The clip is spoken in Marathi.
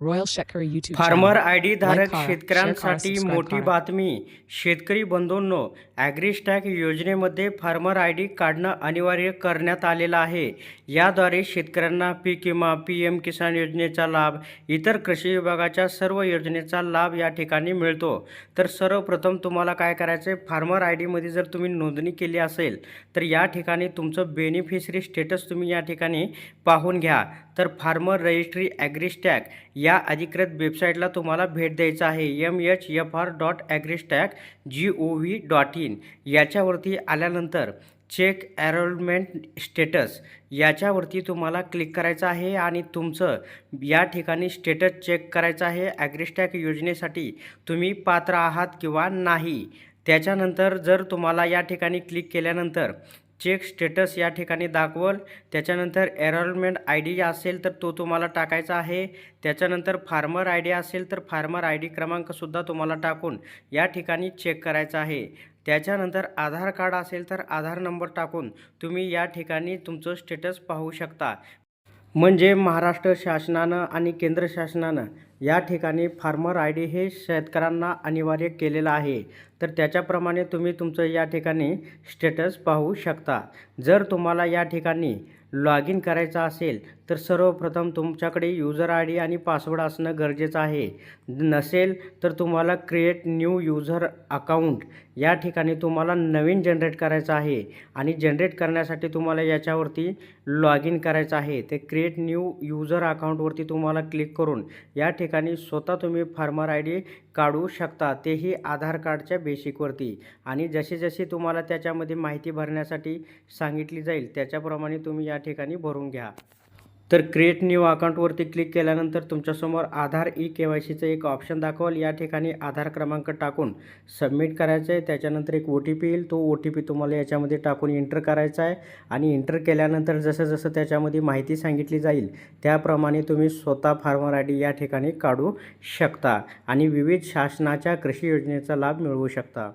Royal Shetkari YouTube farmer channel. I D Like धारक Kara, share Kara, शेतकऱ्यांसाठी subscribe मोठी Kara. बातमी. शेतकरी बंधूंनो, ॲग्रिस्टॅग योजनेमध्ये फार्मर आय डी काढणं अनिवार्य करण्यात आलेलं आहे. याद्वारे शेतकऱ्यांना पीक विमा, PM किसान योजनेचा लाभ, इतर कृषी विभागाच्या सर्व योजनेचा लाभ या ठिकाणी मिळतो. तर सर्वप्रथम तुम्हाला काय करायचं आहे, फार्मर आय डीमध्ये जर तुम्ही नोंदणी केली असेल तर या ठिकाणी तुमचं बेनिफिशरी स्टेटस तुम्ही या ठिकाणी पाहून घ्या. तर फार्मर रजिस्ट्री ॲग्रिस्टॅग या अधिकृत वेबसाईटला तुम्हाला भेट द्यायचं आहे. mhfr.agristag.gov.in याच्यावरती आल्यानंतर चेक एनरोलमेंट स्टेटस याच्यावरती तुम्हाला क्लिक करायचं आहे आणि तुमचं या ठिकाणी स्टेटस चेक करायचं आहे. ॲग्रिस्टॅग योजनेसाठी तुम्ही पात्र आहात किंवा नाही. त्याच्यानंतर जर तुम्हाला या ठिकाणी क्लिक केल्यानंतर चेक स्टेटस या ठिकाणी दाखवल. त्याच्यानंतर एनरोलमेंट आय डी असेल तर तो तुम्हाला टाकायचा आहे. त्याच्यानंतर फार्मर आय डी असेल तर फार्मर आय डी क्रमांकसुद्धा तुम्हाला टाकून या ठिकाणी चेक करायचा आहे. त्याच्यानंतर आधार कार्ड असेल तर आधार नंबर टाकून तुम्ही या ठिकाणी तुमचं स्टेटस पाहू शकता. म्हणजे महाराष्ट्र शासनानं आणि केंद्र शासनानं या ठिकाणी फार्मर आय डी हे शेतकऱ्यांना अनिवार्य केलेलं आहे. तर त्याच्याप्रमाणे तुम्ही तुमचं या ठिकाणी स्टेटस पाहू शकता. जर तुम्हाला या ठिकाणी लॉग इन करायचं असेल तर सर्वप्रथम तुमच्याकडे युजर आय डी आणि पासवर्ड असणं गरजेचं आहे. नसेल तर तुम्हाला क्रिएट न्यू युजर अकाउंट या ठिकाणी तुम्हाला नवीन जनरेट करायचं आहे आणि जनरेट करण्यासाठी तुम्हाला याच्यावरती लॉग इन करायचं आहे. ते क्रिएट न्यू युजर अकाउंटवरती तुम्हाला क्लिक करून या ठिकाणी स्वतः तुम्ही फार्मर आय डी काढू शकता, तेही आधार कार्डच्या बेसिकवरती. आणि जशी जशी तुम्हाला त्याच्यामध्ये माहिती भरण्यासाठी सांगितली जाईल त्याच्याप्रमाणे तुम्ही या ठिकाणी भरून घ्या. तर क्रिएट न्यू अकाउंटवरती क्लिक केल्यानंतर तुमच्यासमोर आधार केवायसीचं एक ऑप्शन दाखवल. या ठिकाणी आधार क्रमांक टाकून सबमिट करायचं आहे. त्याच्यानंतर एक OTP येईल. तो OTP तुम्हाला याच्यामध्ये टाकून एंटर करायचा आहे आणि एंटर केल्यानंतर जसं जसं त्याच्यामध्ये माहिती सांगितली जाईल त्याप्रमाणे तुम्ही स्वतः फार्मर आय डी या ठिकाणी काढू शकता आणि विविध शासनाच्या कृषी योजनेचा लाभ मिळवू शकता.